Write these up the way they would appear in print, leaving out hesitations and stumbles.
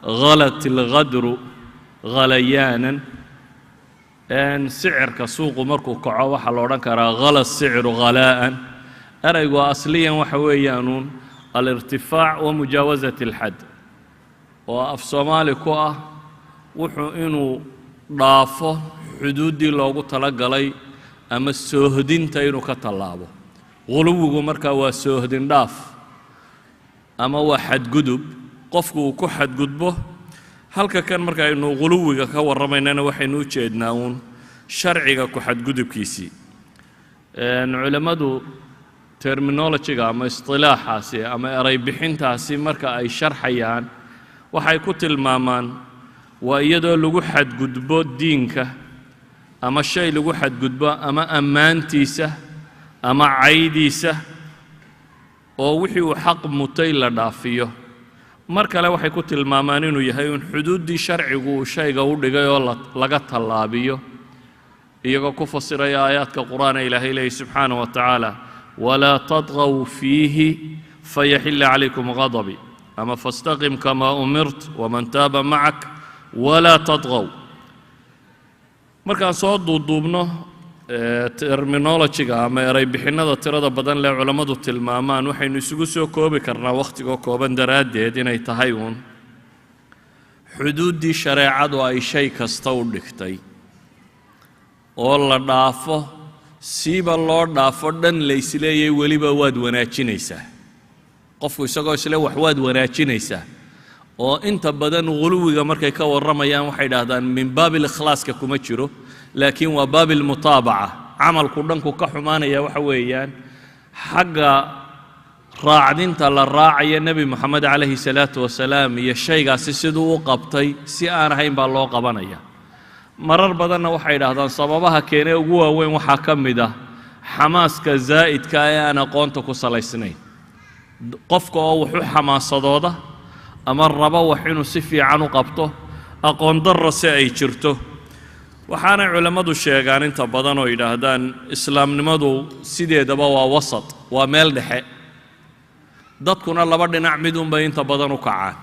غلت الغدر غليانا أن سعر كسوق مركو كعوة حلوران كرا غلا السعر غلاء أرجو أصليا وحويانون الارتفاع ومجاوزة الحد وأف صومالي كوا وحو إنو ضافه حدودي لوغو تلقلي أما السوهدين تينو كتلابو غلوغو مركا وسوهدين ضاف أما واحد قدب قفكو كحد قدبه halka kan marka aynu quluwiga ka waramayna waxaynu u jeednaa sharciga ku xad gudubkiisi culimadu terminology-ga ama istilaaxaasi ama eray bixintaasi marka ay sharxayaan waxay ku tilmaamaan waa iyadoo lagu xadgudbo diinka ama shay lagu xadgudbo ama ammaantiisa ama caydiisa oo wixii uu xaq mutay la dhaafiyo mar kale waxay ku tilmaamaan inuu yahay xuduudii sharcigu shayga u dhigay oo laga talaabiyo iyagoo ku fasiraya aayaadka quraanka ilaahay leeyahay subhanahu wa ta'ala wala tadghaw fihi fayahill alaykum ghadabi ama fastaqim kama umirt wa man taaba ma'ak wala tadghaw markaan soo duubno terminology-ga ama eray bixinada tirada badan lee culimadu tilmaamaan waxaynu isugu soo koobi karnaa waqtiga kooban daraadeed inay tahay xuduudii shareecadu ay shay kasta u dhigtay oo la dhaafo siiba loo dhaafo dhan la isleeyay weliba waad wanaajinaysaa qofku isagoo isle wax waad wanaajinaysaa oo inta badan quluwiga markay ka waramayaan waxay dhaahdaan min baabil ikhlaaska kuma jiro laakiin waa baabil mutaabaca camalku dhanku ka xumaanaya waxa weeyaan xagga raacdinta la raacaya nabi maxamed calayhi salaatu wasalaam iyo shaygaasi siduu u qabtay si aan ahayn baa loo qabanaya marar badanna waxay dhaahdaan sababaha keenay ugu waaweyn waxaa ka mid ah xamaaska zaa'idka ee aan aqoonta ku salaysnayn qofka oo wuxuu xamaasadooda ama rabo wax inuu si fiican u qabto aqoon darro si ay jirto waxaana culimadu sheegaan inta badan oo yiraahdaan islaamnimadu sideedaba waa wasat waa meel dhexe dadkuna laba dhinac mid un bay inta badan u kacaan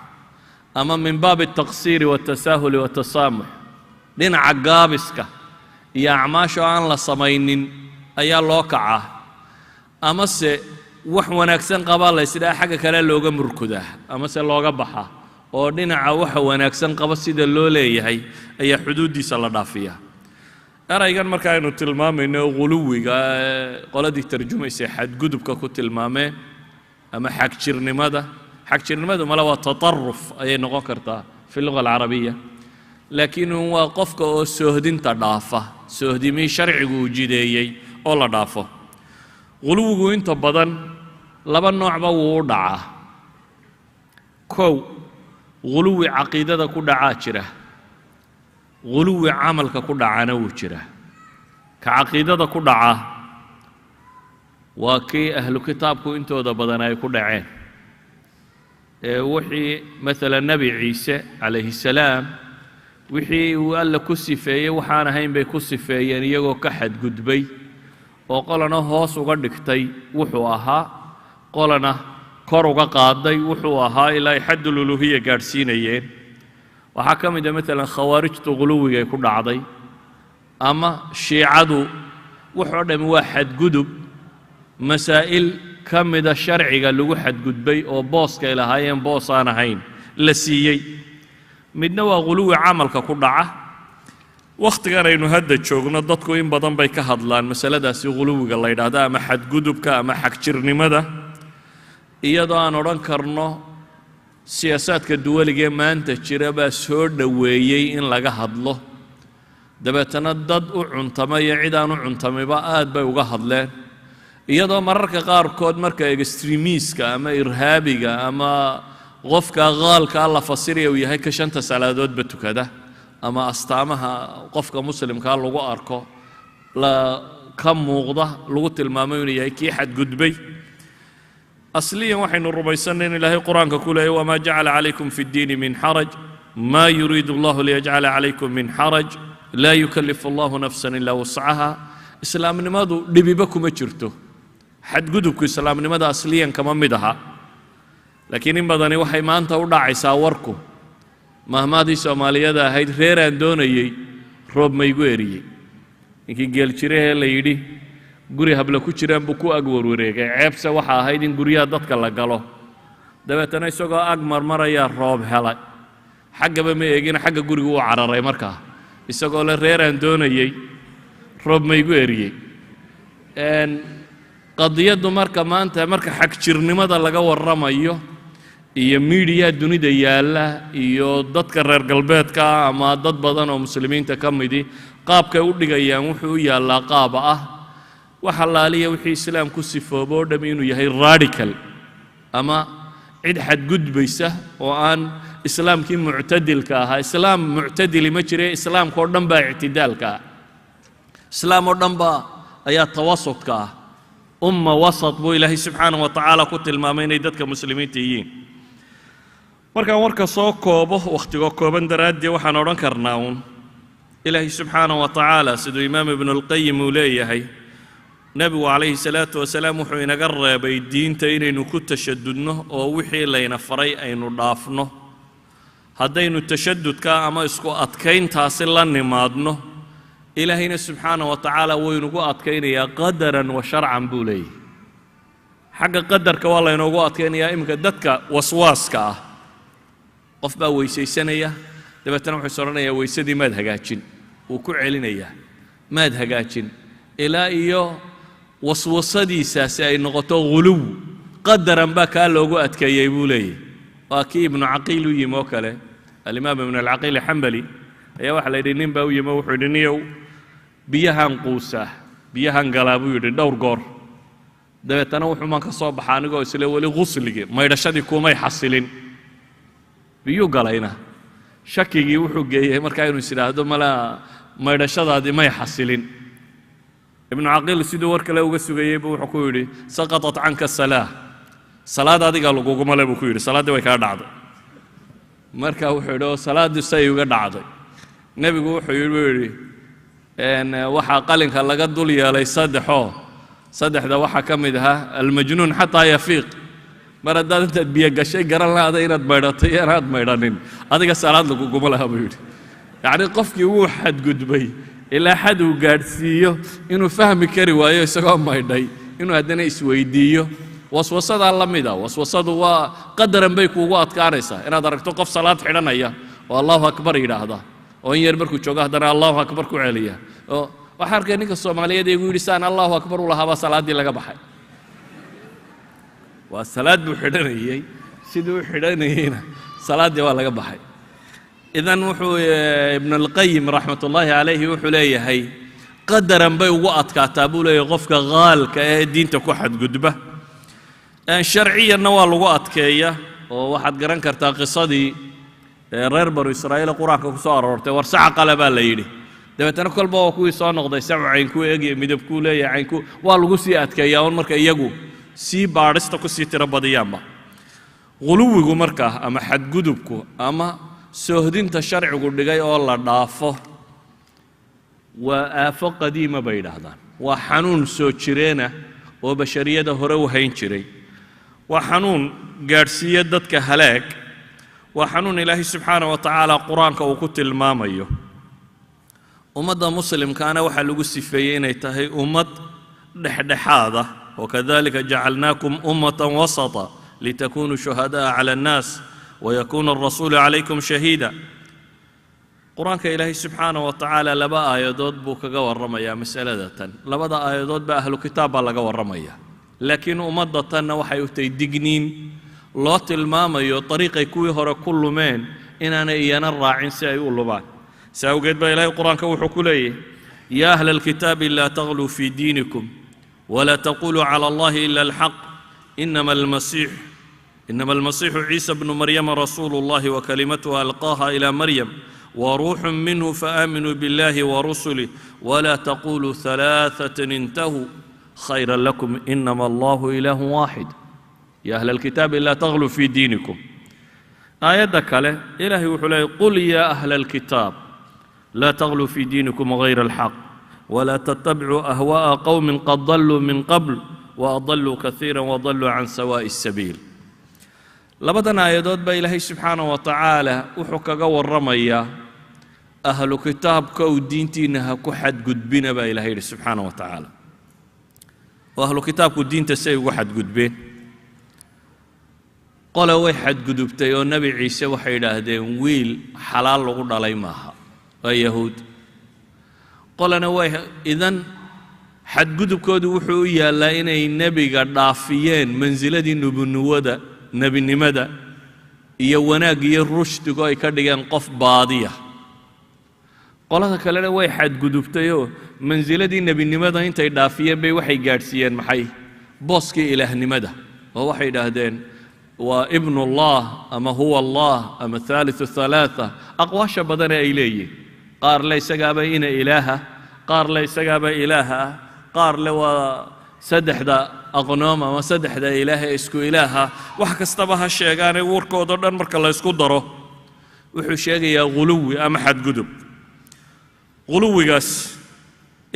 ama min baab at-taqsir wa at-tasahul wa at-tasamuh dhinaca gaabiska iyo acmaasho aan la samaynin ayaa loo kacaa ama se wax wanaagsan qaba la isla xagga kale looga murkudaa ama se looga baxa oo dhinaca waxa wanaagsan qaba sida loo leeyahay ayaa xuduudiisa la dhaafiyaa eraygan marka aynu tilmaamayno quluwiga qoladii tarjumaysa xad gudubka ku tilmaameen ama xagjirnimadu mala waa tatarruf ayay noqon kartaa fi luga al-arabiyya laakiin waa qofka oo soohdinta dhaafa soohdimii sharcigu u jideeyay oo la dhaafo quluwigu inta badan laba noocba wuu dhacaa kow غلو عقيدة كل عاشرة غلو عمل كل عنوجرة كعقيدة كل وكي أهل كتاب كنتو ذا بدنا يكون عين وحي مثلا النبي عيسى عليه السلام وحي وقال له كسفية وحانا هين بكسفية يعني يجو كحد قدبي وقال أنا هاس وقدكتي وحوها قال أنا كروغا قاداي وحو اها الى حد الالوهيه غارسينيين waxa kamid ah mesela khawaarijtu quluwiga ku dhacday ama shiicadu wuxuu dham waa xad gudub masaa'il kamida sharciga lagu xad gudbay oo booska ilaahayeen boos aan ahayn la siiyay midna waa quluwi amalka ku dhaca waqtigan aynu hadda joogno dadku in badan bay ka hadlaan masaladaasi quluwiga la yiraahdo ama xad gudubka ama xagjirnimada iyadoo aan oran karno siyaasadka duwaliga maanta jira baa soo dhaweeyay in laga hadlo dabeetana dad u cuntamay cid aan u cuntamayba aad bay uga hadleen iyadoo mararka qaar kood marka extremiska ama irhaabiga ama qofka qaalka la fasiriyo yahay ka shanta salaadood ba tukada ama astaamaha qofka muslimka lagu arko la ka muuqda lagu tilmaamayo inuu yahay kii xad gudbay أصليا وحين الربيسنين إلهي قرآن كله وما جعل عليكم في الدين من حرج ما يريد الله ليجعل عليكم من حرج لا يكلف الله نفسا إلا وسعها إسلام نماذا لبيبكم أجرته حد قدوك إسلام نماذا أصليا كما مدها لكن إن بدني وحي ما أنت ودع يساوركم mahmaadii Soomaaliyada ahayd reeraan doonayay roob ma igu eriyay inkii geel jiree la yidhi guri habla ku jiraan buu ku ag warwareegay ceebse waxa ahayd in guryaha dadka la galo dabeetana isagoo ag marmaraya roob helay xaggaba ma eegin xagga guriga uu cararay markaa isagoo la reeraan doonayay roob ma igu eriyay qadiyadu marka maanta marka xag jirnimada laga warramayo iyo media dunida yaala iyo dadka reer galbeedka ama dad badan oo muslimiinta ka midi qaabka u dhigayaan wuxuu u yaalaa qaab ah waxa laaliya wixii islaamku sifoobo dham inuu yahay radical ama cid xad gudbaysa oo aan islaamkii mu'tadilka ahaa islaam mu'tadili ma jire islaamka oo dhan baa i'tidaalka islaam oo dhan baa ayaa tawassudka ah umma wasat buu ilaahay subxaanahu wa tacaala ku tilmaamay inay dadka muslimiinta yihiin markaan warka soo koobo wakhtiga kooban daraaddeed waxaan odhan karnaa uun ilaahay subxaanahu wa tacaala siduu imaam ibnu alqayim uu leeyahay nebigu calayhi salaatu wasalaam wuxuu inaga reebay diinta inaynu ku tashadudno oo wixii layna faray aynu dhaafno haddaynu tashadudka ama isku adkayntaasi la nimaadno ilaahayna subxaanahu wa tacaala waynugu adkaynayaa qadaran wa sharcan buu leeyahay xagga qadarka waa laynoogu adkaynayaa iminka dadka waswaaska ah qof baa weysaysanaya dabeetana wuxuu is odhanayaa weysadii maad hagaajin wuu ku celinayaa maad hagaajin ilaa iyo waswasadiisaasi ay noqoto ghuluw qadaran baa kaa loogu adkeeyey buu leeyahay waa kii ibnu caqiil u yimi oo kale alimaam ibnu alcaqiil xambali ayaa waxa la yidhi nin baa u yimi wuxuu yidhi niyow biyahan quusaa biyahan galaa buu yidhi dhowr goor dabeetana wuxuu maan ka soo baxa anigoo isle weli ghusligii maydhashadii kumay xasilin biyuu galayna shakigii wuxuu geeyey markaa inuu is idhaahdo mala maydhashadaadii may xasilin ibnu caqiil siduu war kale uga sugayey buu wuxuu ku yidhi saqatat canka salaa salaad adiga laguguma le buu ku yidhi salaaddii way kaa dhacday marka wuxuu yidhi oo salaaddii say uga dhacday nebigu wuxuu yidhi buu yidhi waxaa qalinka laga dul yeelay saddexda waxaa ka mid ahaa almajnuun xataa yafiiq mar haddaad intaad biyo gashay garan lahaada inaad maydhatay iyo inaad maydhanin adiga salaad laguguma laha buu yidhi yacni qofkii wuu xadgudbay ilaa xad uu gaadhsiiyo inuu fahmi kari waayo isagoo maydhay inuu haddana isweydiiyo waswasadaa la mida waswasadu waa qadaran bay kuugu adkaanaysaa inaad aragto qof salaad xidhanaya oo allahu akbar yidhaahda oo in yar markuu joogo haddana allahu akbar ku celiya oo waxaa arkay ninka Soomaaliyeed igu yidhi saan allahu akbar u lahaabaa salaaddii laga baxay waa salaad buu xidhanayey siduu u xidhanayeyna salaaddii waa laga baxay idan wuxuu ibnu alqayim raxmatullaahi calayhi wuxuu leeyahay qadaran bay ugu adkaataa buu leeyahay qofka qaalka ee diinta ku xadgudba sharciyanna waa lagu adkeeya oo waxaad garan kartaa qisadii reer banu israa'iil quraanka ku soo aroortay war saca qala baa la yidhi dabeetana kolba waa kuwii soo noqday sacu caynkuu eegaya midabkuu leeyahay caynkuu waa lagu sii adkeeyaa un marka iyagu sii baadhista ku sii tiro badiyaanba ghuluwigu markaa ama xadgudubku ama soohdinta sharcigu dhigay oo la dhaafo waa aafo qadiima bay yidhaahdaan waa xanuun soo jireena oo bashariyada hore u hayn jiray waa xanuun gaadhsiiya dadka halaag waa xanuun ilaahay subxaanahu wa tacaala qur-aanka uu ku tilmaamayo ummadda muslimkaana waxaa lagu sifeeyey inay tahay ummad dhexdhexaada wakadalika jacalnaakum ummatan wasata litakunuu shuhada'a cala annaas wayakuuna alrasuulu calaykum shahiida qur-aanka ilaahay subxaanahu wa tacaala laba aayadood buu kaga warramayaa masalada tan labada aayadood baa ahlu kitaab baa laga warramaya laakiin ummadda tanna waxay u tahay digniin loo tilmaamayo dariiqay kuwii hore ku lumeen inaanay iyana raacin si ay u lumaan si awgeed baa ilaahay qur-aanka wuxuu ku leeyahay yaa ahla alkitaabi laa tagluu fii diinikum walaa taquluu cala allahi ila alxaq inama almasiixu ciisa bnu maryama rasuulu llahi wakalimatuhu alqaaha ila maryam وروح منه فآمنوا بالله ورسله ولا تقولوا ثلاثة انتهوا خيرا لكم إنما الله إله واحد يا أهل الكتاب لا تغلوا في دينكم آية كله إلهي وحلاه قل يا أهل الكتاب لا تغلوا في دينكم غير الحق ولا تتبعوا أهواء قوم قد ضلوا من قبل وأضلوا كثيرا وضلوا عن سواء السبيل labadan aayadood baa ilaahay subxaanahu wa tacaala wuxuu kaga warramayaa ahlu kitaabka uu diintiina ha ku xadgudbina baa ilaahay yidhi subxaanahu wa tacaala oo ahlu kitaabku diinta say ugu xadgudbeen qole way xadgudubtay oo nebi ciise waxay yidhaahdeen wiil xalaal lagu dhalay maaha waa yahuud qolena way idan xadgudubkoodu wuxuu u yaallaa inay nebiga dhaafiyeen mansiladii nebinimada iyo wanaag iyo rushdigo ay ka dhigeen qof baadiya qolada kalena way xadgudubtayoo mansiladii nebinimada intay dhaafiyeen bay waxay gaadhsiiyeen maxay booskii ilaahnimada oo waxay yidhaahdeen waa ibnullah ama huwa allah ama haaliu halaaa aqwaasha badane ay leeyihin qaar le isagaaba ina ilaaha qaar le isagaaba ilaaha ah qaar le waa saddexda aqnoom ama saddexda ilaahe isku ilaaha wax kastaba ha sheegaane warkoodao dhan marka la ysku daro wuxuu sheegayaa ghuluwi ama xadgudub ghuluwigaas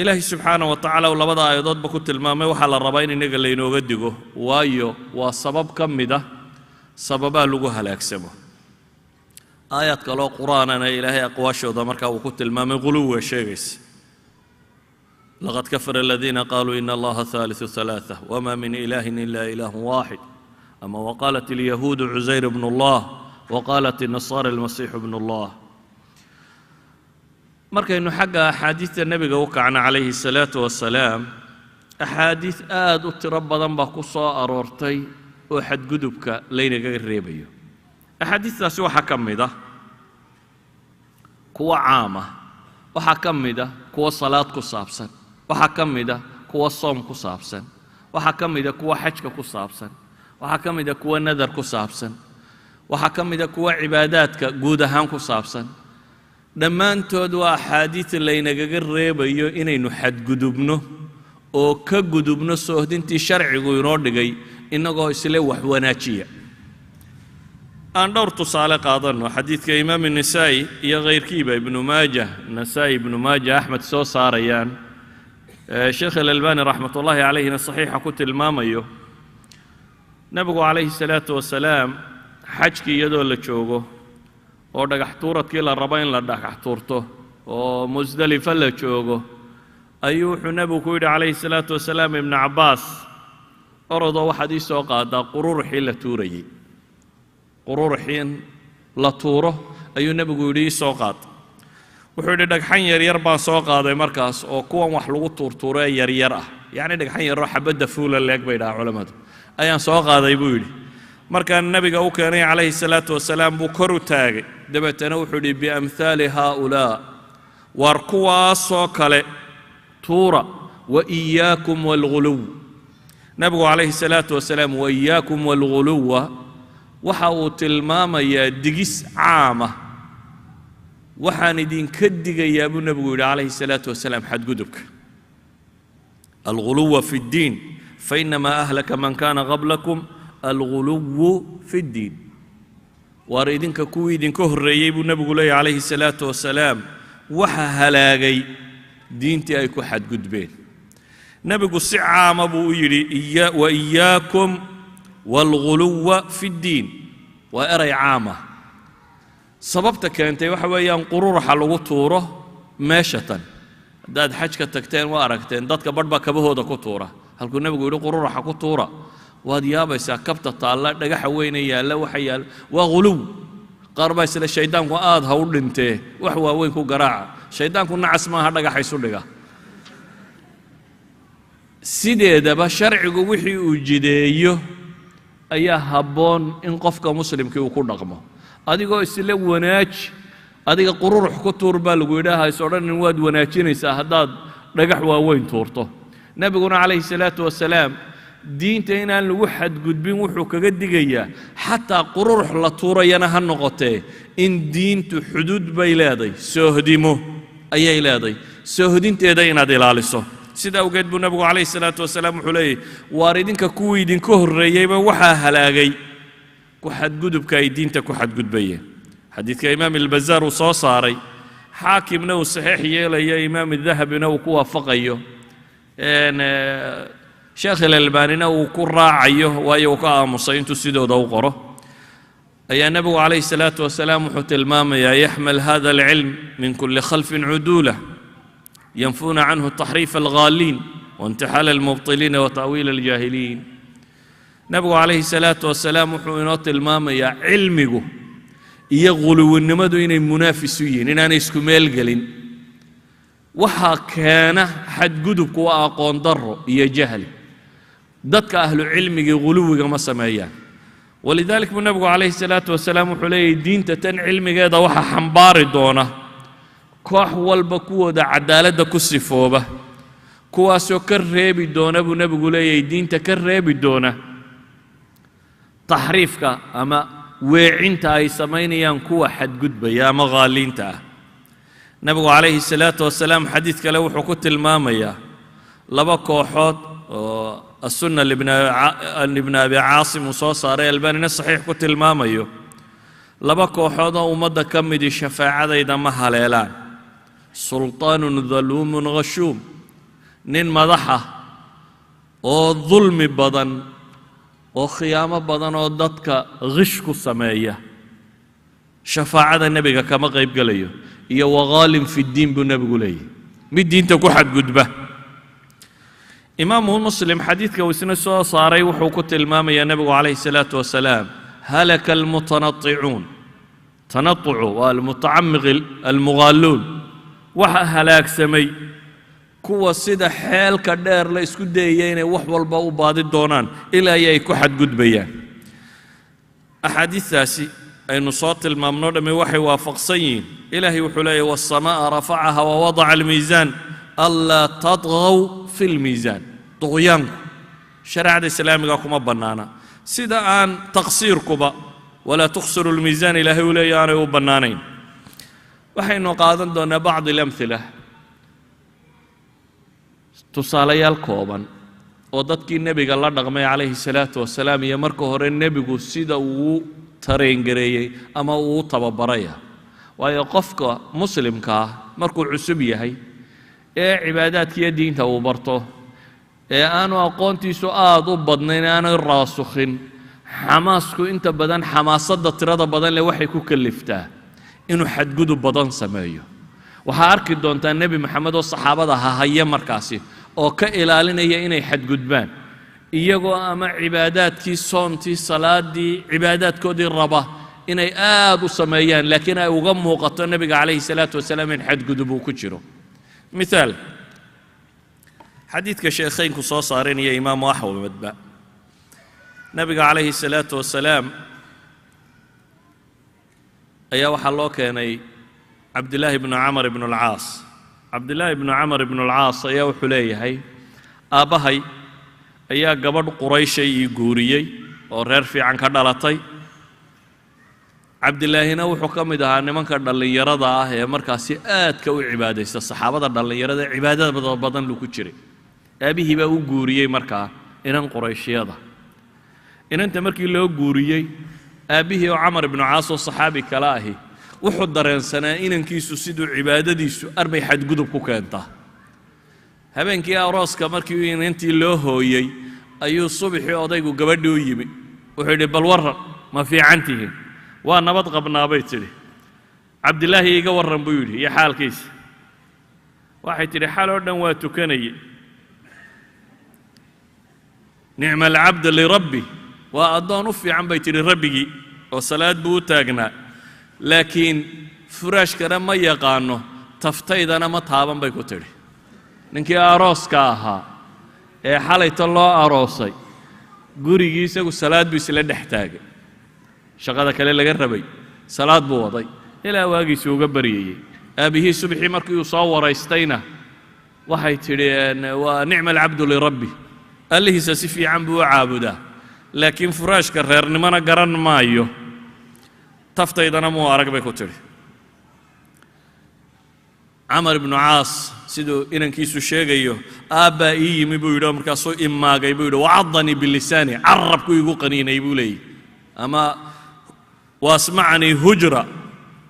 ilaahay subxaanahu wa tacaala uu labada aayadoodba ku tilmaamay waxaa la rabaa in inaga laynooga digo waayo waa sabab ka mid ah sababaa lagu halaagsamo aayaad kaloo qur'aanana ilaahay aqwaashooda markaa uu ku tilmaamay ghuluwiga sheegaysa laqad kafara aladiina qaaluu ina allaha haaliu halaaa wama min ilaahin ila ilaahu waaxid ama waqaalat alyahuudu cusayr bnu allah waqaalat الnasaara almasiixu bnu allah markaynu xagga axaadiidta nebiga u kacna calayhi الsalaatu wasalaam axaadiid aad u tiro badan baa ku soo aroortay oo xadgudubka laynaga reebayo axaadiidtaasi waxaa ka mid ah kuwa caama waxaa ka mid ah kuwa salaad ku saabsan waxaa ka mid ah kuwa soom ku saabsan waxaa ka mid ah kuwa xajka ku saabsan waxaa ka mid ah kuwa nadar ku saabsan waxaa ka mid ah kuwa cibaadaadka guud ahaan ku saabsan dhammaantood waa axaadiid laynagaga reebayo inaynu xadgudubno oo ka gudubno soohdintii sharcigu inoo dhigay innagoo isle wax wanaajiya aan dhowr tusaale qaadanno xadiidka imaam النasaa'i iyo kayrkiiba ibnu maajah nasaa'i ibnu maajah axmed soo saarayaan sheekh alalbani raxmat ullaahi calayhina saxiixa ku tilmaamayo nebigu calayhi الsalaatu wasalaam xajkii iyadoo la joogo oo dhagax tuuradkii la rabo in la dhagax tuurto oo musdelifa la joogo ayuu wuxuu nebigu ku yidhi calayhi الsalaatu wasalaam ibnu cabbaas orodoo waxaad ii soo qaadaa qururuxii la tuurayey qururuxiin la tuuro ayuu nebigu yidhi ii soo qaad wuxuu yidhi dhagxan yaryar baan soo qaaday markaas oo kuwan wax lagu tuurtuuro ee yaryar ah yacni dhagxan yaroo xabadda fuula leeg bay dhahaa culammadu ayaan soo qaaday buu yidhi markaan nebiga u keenay calayhi الsalaatu wasalaam buu kor u taagay dabeetana wuxuu yidhi biamhaali haaulaa waar kuwaasoo kale tuura wa إiyaakum wاlghuluw nebigu calayhi الsalaatu wasalaam wa إiyaakum wاlghuluwa waxa uu tilmaamayaa digis caama waxaan idinka digayaa buu nebigu yidhi calayhi الsalaatu wasalaam xadgudubka alghuluwa fi اddiin fainamaa ahlaka man kana qablakum alghuluwu fi اddiin waar idinka kuwii idinka horreeyey buu nebigu leeyahy calayhi الsalaatu wasalaam waxa halaagay diintii ay ku xadgudbeen nebigu si caama buu u yidhi wa إiyaakum wاlghuluwa fi اddiin waa eray caama sababta keentay waxa weeyaan qururuxa lagu tuuro meesha tan haddaad xajka tagteen waa aragteen dadka badh baa kabahooda ku tuura halkuu nebigu yidhi qururuxa ku tuura waad yaabaysaa kabta taalla dhagaxa weyne yaalla waxa yaalla waa ghuluw qaar baa isle shayddaanku aad ha u dhintee wax waaweyn ku garaaca shayddaanku nacas maaha dhagaxa isu dhiga sideedaba sharcigu wixii uu jideeyo ayaa habboon in qofka muslimkii uu ku dhaqmo adigoo isla wanaaji adiga qururux ku tuur baa lagu yidhaaha is odhanin waad wanaajinaysaa haddaad dhagax waaweyn tuurto nebiguna calayhi الsalaatu wasalaam diinta inaan lagu xadgudbin wuxuu kaga digayaa xataa qururux la tuurayana ha noqotee in diintu xuduud bay leedahay soohdimo ayay leedahay soohdinteeda inaad ilaaliso sida awgeed buu nebigu calayhi الsalaatu wasalaam wuxuu leeyahy waar idinka kuwii idinka horreeyeyba waxaa halaagay ku xadgudubka ay diinta ku xadgudbayeen xadiidka imaam albazaar uu soo saaray xaakimna uu saxiix yeelayo imaam dahabina uu ku waafaqayo sheekh alalbaanina uu ku raacayo waayo uu ka aamusay intuu sidooda u qoro أي النبي عليه الصلاة والسلام وحت المام يحمل هذا العلم من كل خلف عدولة ينفون عنه تحريف الغالين وانتحال المبطلين وتأويل الجاهلين. نبي عليه الصلاة والسلام وحوينات المام علمه يغلو النمدو إن المنافسين إن أنا إسكمال قلين وحا كان حد قدبك وأقون ضره يجهل ضدك أهل علمه غلوه ما سمايان. ولذلك النبي عليه الصلاة والسلام وحلي الدين تتن علمي هذا وحا حنبار دونه كوح والبكو دا عدالة كسفوبة كواسو كرهي دونه النبي عليه الدين تكرهي دونه تحريفك أما وعنت أي سمين ينكو حد قدب يا مغالينتا. النبي عليه الصلاة والسلام حديث كلو حكوت المامية لبكو حوت السنة لابن أبي عاصم وصوصاري الباني الصحيح كنت الماميو لبكو حوضا ومدى كمدي الشفاعة إذا ما هليلان سلطان ظلوم غشوم نين مضحة أو ظلم بدن أو خيامة بدن أو ضدك غشك السماية شفاعة النبي كما غيب قليه يا وغالم في الدين بالنبي قليه بالدين تكو حد قدبه. إمام مسلم حديث كوسنا سوا صاري وحوكت المام يا نبي عليه الصلاة والسلام هلك المتنطعون تنطعوا والمتعمق المغالون وهلاك سمي كوا سيدا حال كدار لا اسكو دايين wax walba u baadi doonaan ilaa ay ku xad gudbayaan. axaadiistaasi aynu soo tilmaamno dhamay waxay waafaqsan yihiin ilaahay wuxuu leeyahay was-samaa rafacaha wa wadaca al-miizaan alla tadghaw في الميزان طغيانك شرع الإسلام كما بنانا سيدا أن تقصيركم ولا تخسروا الميزان إلى هؤلاء وبنانين. وحين قادن دون بعض الأمثلة تصالي الكوبان ودتك النبي قال الله عليه الصلاة والسلام يمركه هر النبي سيدا و ترين قريه أما و طببريه ويقفك مسلم كا مركو عسبيه هي عبادات كي دينته وبرته أنا أقونتي سؤال ضبطني أنا الراسخين حماسكو أنت بدن حماس صدت رضا بدن لوحي كلفته إنه حد جدو بدن سمايه وحارك دونت النبي محمد والصحابة هي مركاسي أو كإلالنا هي إنه حد جدبان إيجو أما عبادات كي صونتي صلاة دي عبادات كودي الربا إنه آدو سمايان لكن أوغمه قط النبي عليه الصلاة والسلام من حد جدبو كتشرو. مثال حديث كشيخين كصوصارين يا إمام أحمد بقى نبي عليه الصلاة والسلام أيها وحلو كان عبد الله بن عمرو بن العاص عبد الله بن عمرو بن العاص أيها وحليه هي أبهي أيها قبل قريشي يقوريي ورر في عن كدالتي عبد الله هنا وحكم ده أن من كان اللي يرضى هي مركزي كو عبادة الصحابة اللي يرضى عبادة بدن لو كتشري أبيه بقى وجوريه مركا إن قريشي هذا إن أنت مركي له جوريه أبيه وعمر بن عاص الصحابي كلاهي وحضر سنة إن كيسو سيدو عبادة ديسو أربع حد جدب كوكانتا هبين كي أراس كمركي إن أنت له هويي أيو الصبح يضيق وجبدي ويجي وحده بالورق ما في عنته وانا بطغى بنابيتري عبد الله يقور بيولي يا حال كيس واحد تري حال ودن واتكني نعم العبد لربي وأضان في عن بيت ربي وصلاة بوتاقنا لكن فراش كرم ما يقانو تفتيد أنا ما تابن بيكوتري ننكي أروس كاها إيه حالة الله أروسي قوري جيسا وصلاة بيسلا نحتاج شغلة كلا لجربي صلاة بوضي إلى واجي سوق بريء أبيه سبحي مركي يصور يستينا وحي تري ونعم العبد لربي قال لي سسفي عم عابده لكن فراش كرر نمنا قرن مايو تفتيد أنا مو أرق بكتري عمر بن عاص سيدو إن كيسو شيء آبائي مبيدو مركاسو إما جايبيدو وعضني باللسان عرب كوي قنين يبولي أما واسمعني هجرة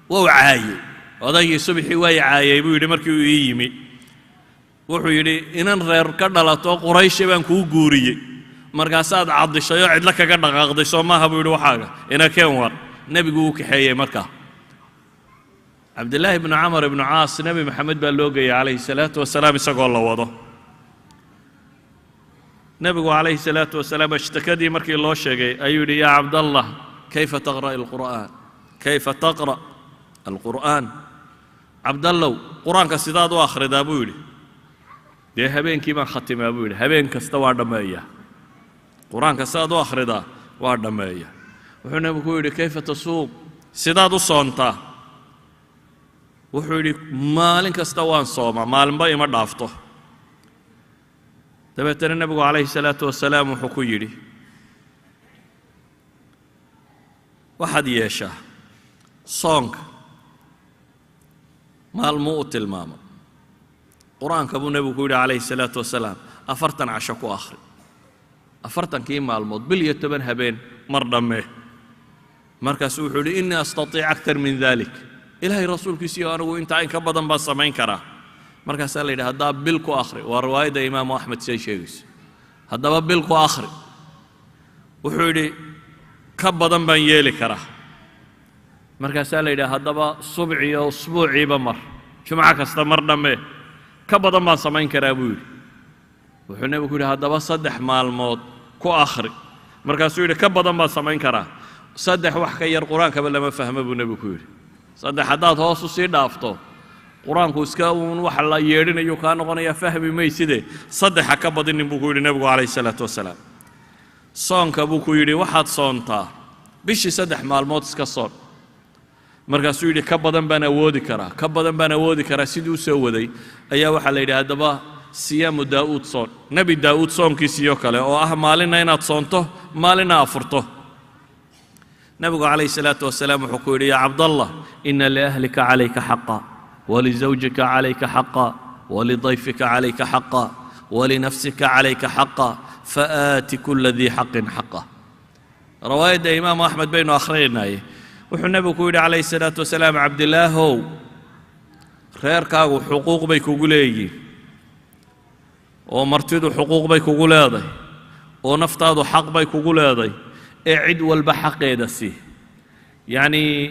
ووعاي وضي صبحي ويعاي يبيدو مركو ييمي وحو يدي إن غير كدلتو قريش بان كو غوريي مركاسات عض الشيوع عد لك كدقاقدي سو ما هبيدو حاجة إنا كين ور nebigu uu kaxeeyey markaa cabdillaahi bnu camar ibnu caas nebi maxamed baa loo geeyey calayhi salaatu wasalaam isagoo la wado nebigu calayhi salaatu wasalaam ashtakadii markii loo sheegay ayuu yidhi yaa cabdallah kayfa taqra' alqur'aan kayfa taqra' alqur'aan cabdallow qur-aanka sidaad u akhridaa buu yidhi dee habeenkii baan khatimaa buu yidhi habeen kasta waa dhammeeyaa qur-aanka sidaad u akhridaa waa dhammeeya wuxuu nebigu ku yidhi kayfa tasuum sidaad u soontaa wuxuu yidhi maalin kasta waan soomaa maalinba ima dhaafto dabeetana nebigu calayhi salaatu wasalaam wuxuu ku yidhi waxaad yeeshaa soonka maalmuu u tilmaamo qur-aanka buu nebigu ku yidhi calayhi salaatu wasalaam 40 casho ku akhri 40kii maalmood bil iyo 10 habeen mar dhammee markaasuu wuxuu yidhi innii astatiic aktar min dalik ilaahay rasuulkiisiiyo anigu intaa in ka badan baan samayn karaa markaasaa la yidhi haddaba bil ku akhri waa riwaayadda imaamu axmed siday sheegayso haddaba bil ku akhri wuxuu yidhi ka badan baan yeeli karaa markaasaa la yidhi haddaba subciyo usbuuciiba mar jumco kasta mar dhammee ka badan baan samayn karaa buu yidhi wuxuu nebigu yidhi haddaba 3 maalmood ku akhri markaasuu yidhi ka badan baan samayn karaa 3 wax ka yar qur-aankaba lama fahmo buu nebigu ku yidhi 3 haddaad hoos u sii dhaafto qur-aanku iska uun wax la yeedhinayo kaa noqonaya fahmi mayside 3 ha ka badinin buu ku yidhi nebigu calayhi salaatu wasalaam soonka buu ku yidhi waxaad soontaa bishii 3 maalmood iska soon markaasuu yidhi ka badan baan awoodi karaa ka badan baan awoodi karaa sidii u soo waday ayaa waxaa la yidhi haddaba siyaamu daa'uud soon nebi daa'uud soomkiisiyo kale oo ah maalinna inaad soonto maalinna afurto nebigu calayhi salaatu wasalaam wuxuu ku yidhi yaa cabdallah ina liahlika calayka xaqa walizawjika calayka xaqa walidayfika calayka xaqa walinafsika calayka xaqa faaati kula dii xaqin xaqa riwaayadda imaamu axmed baynu akhrinaynaaye wuxuu nebigu ku yidhi calayhi salaatu wasalaam cabdilaahow reerkaagu xuquuq bay kugu leeyihiin oo martidu xuquuq bay kugu leedahay oo naftaadu xaq bay kugu leedahay ee cid walba xaqeeda sii yacnii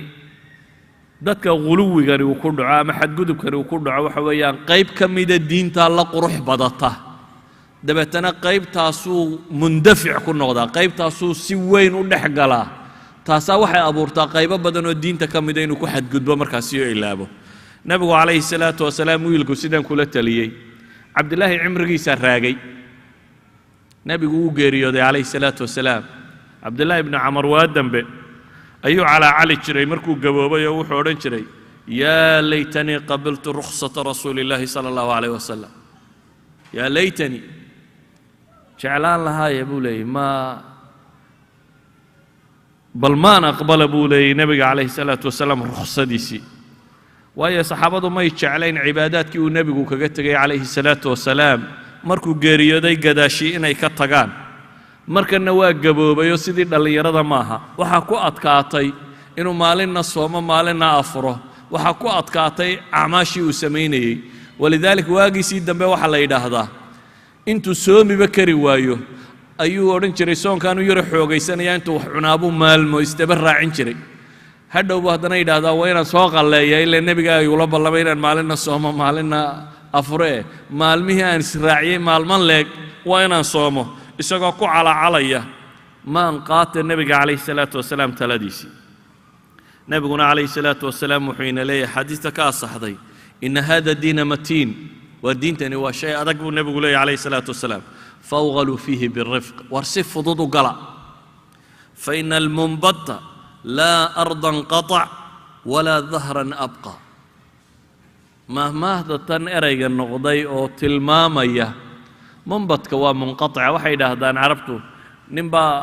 dadka guluwigani uu ku dhaco ama xadgudubkani uu ku dhaco waxa weeyaan qayb ka mida diintaa la qurux badata dabeetana qaybtaasuu mundafic ku noqdaa qaybtaasuu si weyn u dhex galaa taasaa waxay abuurtaa qaybo badan oo diinta ka mida inuu ku xadgudbo markaasiyo ilaabo nebigu calayhi salaatu wasalaam wiilku sidaan kula taliyey cabdillaahi cimrigiisaa raagay nebigu uu geeriyooday calayhi salaatu wasalaam cabdillaahi ibnu camar waa dambe ayuu calaacali jiray markuu gaboobay oo wuxuu odhan jiray yaa laytanii qabiltu rukhsata rasuuli illaahi sala allahu calayh wasalam yaa laytanii jeclaan lahaaya buu leeyey bal maan aqbala buu leeyey nebiga calayhi salaatu wasalaam rukhsadiisii waayo saxaabadu may jeclayn cibaadaadkii uu nebigu kaga tegay calayhi salaatu wasalaam markuu geeriyooday gadaashii inay ka tagaan markanna waa gaboobayoo sidii dhallinyarada maaha waxaa ku adkaatay inuu maalinna soomo maalinna afuro waxaa ku adkaatay acmaashii uu samaynayey walidaalik waagiisii dambe waxaa la yidhaahdaa intuu soomiba kari waayo ayuu odhan jiray soonkaanu yaro xoogaysanaya intuu wax cunaabuu maalmo isdaba raacin jiray hadhowbu haddana yidhaahdaa waa inaan soo qalleeya ilaa nebiga ayuula ballamay inaan maalinna soomo maalinna afuree maalmihii aan israaciyey maalman leeg waa inaan soomo isagoo ku calacalaya maan qaata nebiga calayhi salaatu wasalaam taladiisii nebiguna calayhi salaatu wasalaam wuxuu ina leeyahay xadiista ka asaxday ina hada diina matiin waa diintani waa shay adag buu nebigu leeyahay calayhi salaatu wasalaam fawgaluu fiihi birifq war si fudud u gala faina almunbata laa ardan qatac walaa dahran abqa mahmaahda tan erayga noqday oo tilmaamaya munbadka waa munqatica waxay yidhaahdaan carabtu ninbaa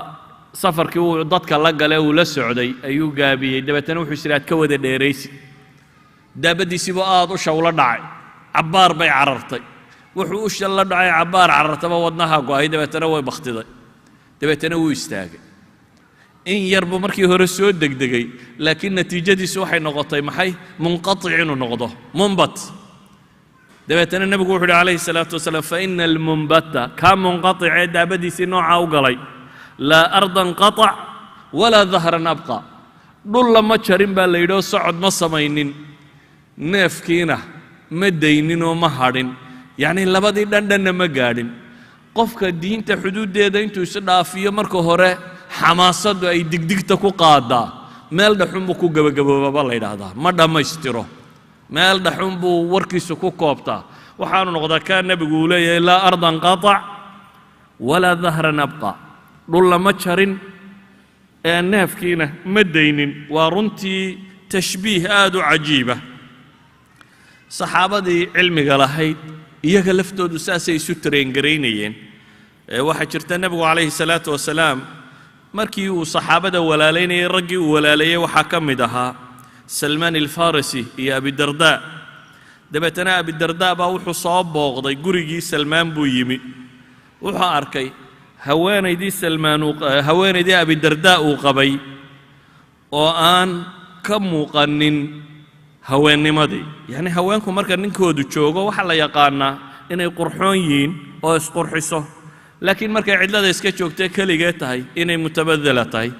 safarkii uu dadka la gale uu la socday ayuu gaabiyey dabeetana wuxuu yidhi aad ka wada dheeraysi daabaddiisiibuu aad u shawlo dhacay cabbaar bay carartay wuxuu u shal la dhacay cabbaar carartaba wadnaha go'ay dabeetana way bakhtiday dabeetana wuu istaagay in yar buu markii hore soo degdegay laakiin natiijadiisu waxay noqotay maxay munqatic inuu noqdo munbat dabeetana nebigu wuxuu yidhi calayhi salaatu wasalaam faina almunbata kaa munqaticee daabadiisii noocaa u galay laa ardan qatac walaa dahran abqa dhul lama jarin baa la yidhi oo socod ma samaynin neefkiina ma daynin oo ma hadhin yacni labadii dhandhanna ma gaadhin qofka diinta xuduuddeeda intuu is dhaafiyo marka hore xamaasaddu ay digdigta ku qaadaa meel dhaxun buu ku gabagaboobaba la yidhaahdaa ma dhammaystiro meel dhaxun buu warkiisu ku koobtaa waxaanu noqdaa kaa nebigu uu leeyahay laa ardan qatac walaa dahran abqa dhul lama jarin ee neefkiina ma daynin waa runtii tashbiih aad u cajiiba saxaabadii cilmiga lahayd iyaga laftoodu saasay isu tareengaraynayeen waxaa jirta nebigu calayhi salaatu wasalaam markii uu saxaabada walaalaynayay raggii uu walaaleeyey waxaa ka mid ahaa salmaan alfarisi iyo abidardaa dabeetana abidardaa baa wuxuu soo booqday gurigii salmaan buu yimi wuxuu arkay haweenaydii abidardaa uu qabay oo aan ka muuqanin haweennimadii yacni haweenku marka ninkoodu joogo waxaa la yaqaanaa inay qurxoon yihiin oo isqurxiso laakiin markay cidlada iska joogtee keligee tahay inay mutabadala tahay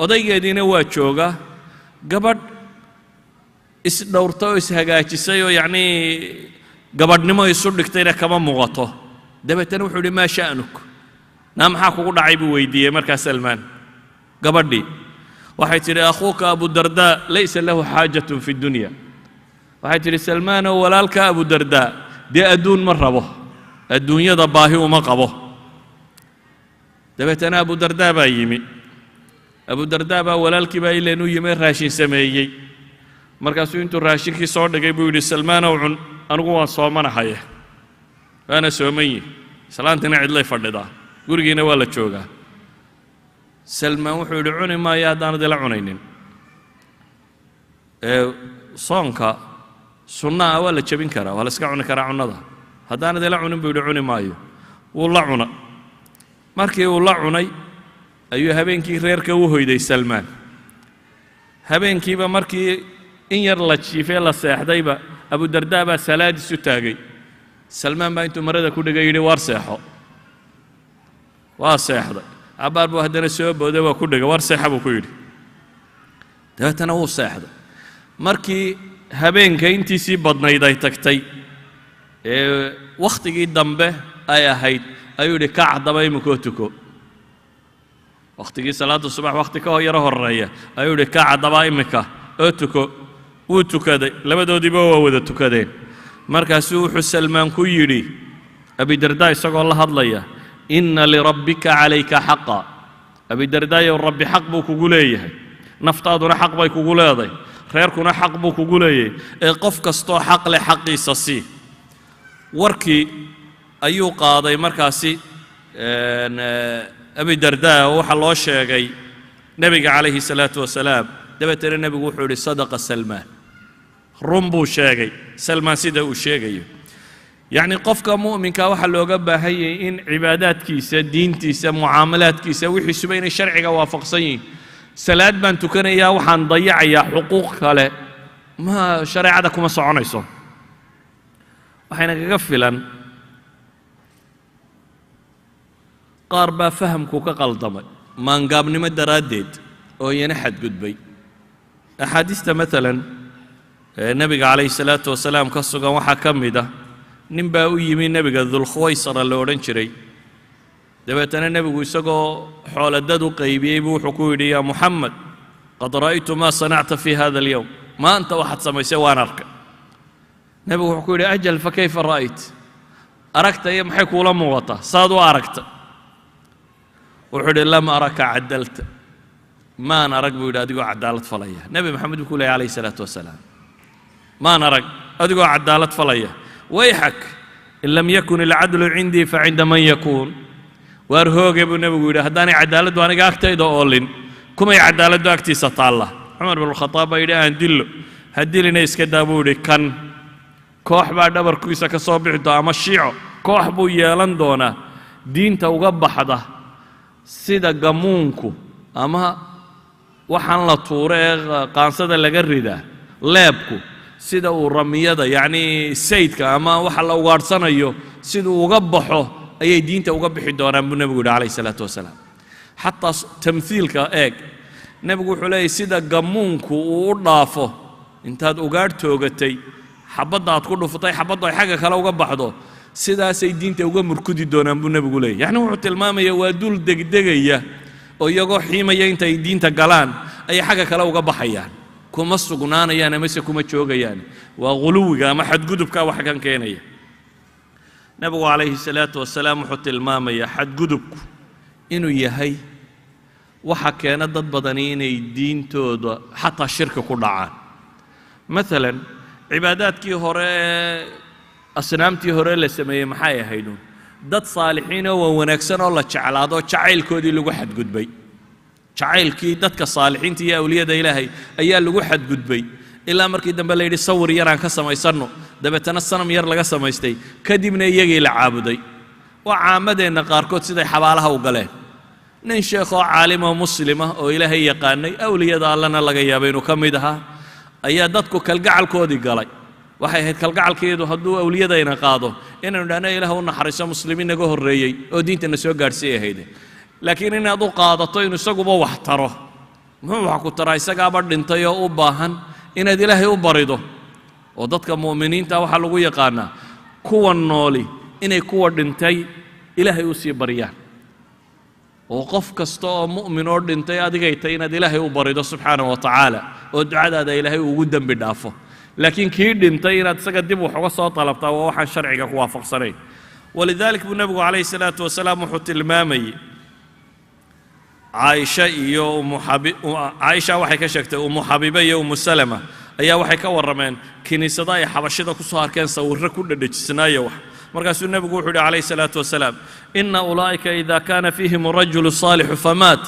odaygeediina waa jooga gabadh isdhowrta oo ishagaajisay oo yacnii gabadhnimo isu dhigtayna kama muuqato dabeetana wuxuu yidhi maa sha'nuk naa maxaa kugu dhacay buu weydiiyey markaa salmaan gabadhii waxay tidhi akhuuka abudardaa laysa lahu xaajatun fi dunya waxay tidhi salmaanoo walaalka abudardaa dee adduun ma rabo adduunyada baahi uma qabo dabeetana abudardaa baa yimi abudardaa baa walaalkii baa ileen u yimi raashin sameeyey markaasuu intuu raashinkii soo dhigay buu yidhi salmaanow cun anigu waan soomanahaye waana sooman yihi islaantina cidlay fadhidaa gurigiina waa la joogaa salmaan wuxuu yidhi cuni maayo haddaanad ila cunaynin soonka sunnaha waa la jebin karaa waa la iska cuni karaa cunnada haddaanad ila cunin buu yidhi cuni maayo wuu la cuna markii uu la cunay ayuu habeenkii reerka u hoyday salmaan habeenkiiba markii in yar la jiifee la seexdayba abudardaa baa salaadiis u taagay salmaan baa intuu marada ku dhigay yidhi war seexo waa seexday cabbaar buu haddana soo booday waa ku dhigay war seexa buu ku yidhi dabeetana wuu seexday markii habeenka intiisii badnayd ay tagtay ee wakhtigii dambe ay ahayd ayuu yidhi kac haddaba iminkoo tuko wakhtigii salaadda subax wakhti ka yaro horreeya ayuu yidhi kac haddaba iminka oo tuko wuu tukaday labadoodiiba waa wada tukadeen markaasuu wuxuu salmaan ku yidhi abidardaa isagoo la hadlaya inna lirabbika calayka xaqa abidardaayow rabbi xaq buu kugu leeyahay naftaaduna xaq bay kugu leedahay reerkuna xaq buu kugu leeyahay ee qof kastoo xaq leh xaqiisa sii warkii ayuu qaaday markaasi abidardaa oo waxaa loo sheegay nebiga calayhi salaatu wasalaam dabeetana nebigu wuxuu yidhi sadaqa salmaan run buu sheegay salmaan sida uu sheegayo yacni qofka mu'minka waxaa looga baahan yahay in cibaadaadkiisa diintiisa mucaamalaadkiisa wixiisuba inay sharciga waafaqsan yihiin salaad baan tukanayaa waxaan dayacayaa xuquuq kale ma shareecada kuma soconayso waxayna kaga filan qaar baa fahamku ka qaldamay maangaabnimo daraaddeed oo iyana xadgudbay axaadiista maalan nebiga calayhi salaatu wasalaam ka sugan waxaa ka mid ah nin baa u yimi nebiga dulkhuwaysara la odhan jiray dabeetana nebigu isagoo xooladad u qaybiyey buu wuxuu ku yidhi yaa muxamed qad ra'aytu maa sanacta fii hada alyowm maanta waxaad samaysay waan arkay nebigu wuxuu ku yidhi ajal fa kayfa ra'ayt aragta iyo maxay kuula muuqataa saad u aragta wuxuu yidhi lam araka cadalta maan arag buu yidhi adigoo cadaalad falaya nebi maxamed buu ku leeyay calayhi salaatu wasalaam maan arag adigoo cadaalad falaya wayxak in lam yakun alcadlu cindii facinda man yakuun waar hooge buu nebigu yidhi haddaanay cadaaladdu aniga agtayda oolin kumay cadaaladdu agtiisa taalla cumar binulkhataab baa yidhi aan dillo ha dilina iska daa buu yidhi kan koox baa dhabarkiisa ka soo bixi doona ama shiico koox buu yeelan doonaa diinta uga baxda sida gamuunku ama waxaan la tuuro ee qaansada laga ridaa leebku sida uu ramiyada yacni saydka ama waxa la ugaadhsanayo siduu uga baxo ayay diinta uga bixi doonaan buu nebigu yidhi calayhi salaatu wasalaam xataa tamhiilka eeg nebigu wuxuu leeyahy sida gammuunku uu u dhaafo intaad ugaadh toogatay xabadda aad ku dhufatay xabaddu ay xagga kale uga baxdo sidaasay diinta uga murkudi doonaan buu nebigu leeyahy yacni wuxuu tilmaamaya waa dul degdegaya oo iyagoo xiimaya intay diinta galaan ayay xagga kale uga baxayaan kuma sugnaanayaan amase kuma joogayaan waa guluwiga ama xadgudubka wax kan keenaya nebigu calayhi salaatu wasalaam wuxuu tilmaamayaa xadgudubku inuu yahay waxa keena dad badani inay diintooda xataa shirka ku dhacaan maalan cibaadaadkii hore ee asnaamtii hore la sameeyey maxay ahaydun dad saalixiin oo wanaagsan oo la jeclaado jacaylkoodii lagu xadgudbay jacaylkii dadka saalixiinta iyo awliyada ilaahay ayaa lagu xadgudbay ilaa markii dambe la yidhi sawir yaraan ka samaysanno dabeetana sanam yar laga samaystay kadibna iyagii la caabuday waa caamadeenna qaarkood siday xabaalaha u galeen nin sheekoo caalimo muslima oo ilaahay yaqaanay awliyada allana laga yaabay inuu ka mid ahaa ayaa dadku kalgacalkoodii galay waxay ahayd kalgacalkeedu hadduu awliyadayna qaado inaynu idhahno ilaah u naxariiso muslimiin naga horreeyey oo diintana soo gaadhsiiy ahayde laakiin inaad u qaadato inuu isaguba wax taro muxuu wax ku taraa isagaaba dhintay oo u baahan inaad ilaahay u barido oo dadka mu'miniinta waxaa lagu yaqaanaa kuwa nooli inay kuwa dhintay ilaahay u sii baryaan oo qof kasta oo mu'min oo dhintay adigay tahay inaad ilaahay u barido subxaanahu wa tacaala oo ducadaada ilaahay ugu dembi dhaafo laakiin kii dhintay inaad isaga dib wax uga soo talabtaa waa waxaan sharciga ku waafaqsanayn walidalik buu nebigu calayhi salaatu wasalaam wuxuu tilmaamayey caaisha iyo caaisha waxay ka sheegtay umu xabiiba iyo umu salama ayaa waxay ka warrameen kiniisada ay xabashida ku soo arkeen sawirro ku dhadhajisnaayo wax markaasuu nebigu wuxuu yidhi calayhi salaatu wasalaam ina ulaa'ika ida kaana fiihim rajulu saalixu famaat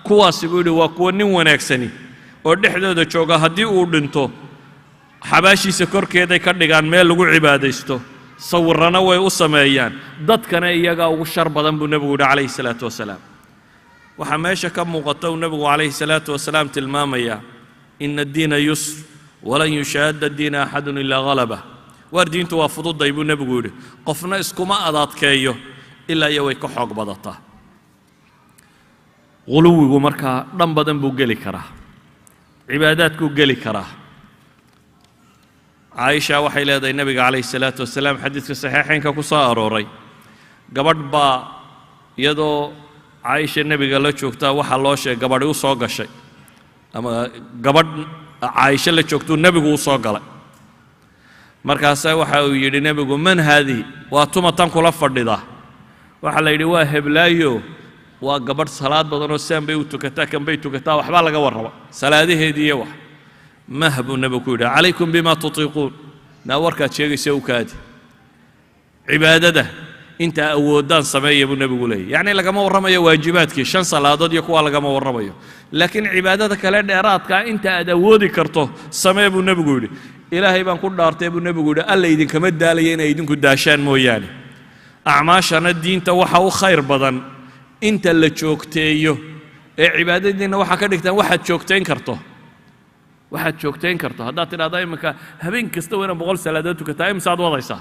kuwaasi buu yidhi waa kuwa nin wanaagsani oo dhexdooda jooga haddii uu dhinto xabaashiisa korkeeday ka dhigaan meel lagu cibaadaysto sawirrana way u sameeyaan dadkana iyagaa ugu shar badan buu nebigu yidhi calayhi salaatu wasalaam waxaa meesha ka muuqata uu nebigu calayhi salaatu wasalaam tilmaamayaa ina addiina yusr walan yushaadda diina axadun ilaa halabah waar diintu waa fududay buu nebigu yidhi qofna iskuma adadkeeyo ilaa iyo way ka xoog badataa guluwigu markaa dhan badan buu geli karaa cibaadaadkuu geli karaa caaisha waxay leedahay nebiga calayhi salaatu wasalaam xadiidka saxiixaynka ku soo arooray gabadh baa iyadoo caaisha nebiga la joogtaa waxaa loo sheegay gabadhi u soo gashay ama gabadh caaisha la joogtuu nebigu u soo galay markaasaa waxa uu yidhi nebigu man haadihi waa tuma tan kula fadhidaa waxaa la yidhi waa heblaayo waa gabadh salaad badanoo saan bay u tukataa kan bay tukataa waxbaa laga warraba salaadaheedii iyo wax mah buu nebigu ku yidhi calaykum bima tutiiquun naa warkaad sheegaysa u kaadi cibaadada intaa awoodaan sameeya buu nebigu leeyahy yacni lagama warramayo waajibaadkii 5 salaadood iyo kuwa lagama warramayo laakiin cibaadada kale dheeraadkaa inta aad awoodi karto samee buu nebigu yidhi ilaahay baan ku dhaartay buu nebigu yidhi alla idinkama daalaya inay idinku daashaan mooyaane acmaashana diinta waxa u khayr badan inta la joogteeyo ee cibaadadiinna waxaa ka dhigtaan waxaad joogtayn karto haddaad tidhahda iminka habeen kasta waa inaad 100 salaadood tukataa imsaad wadaysaa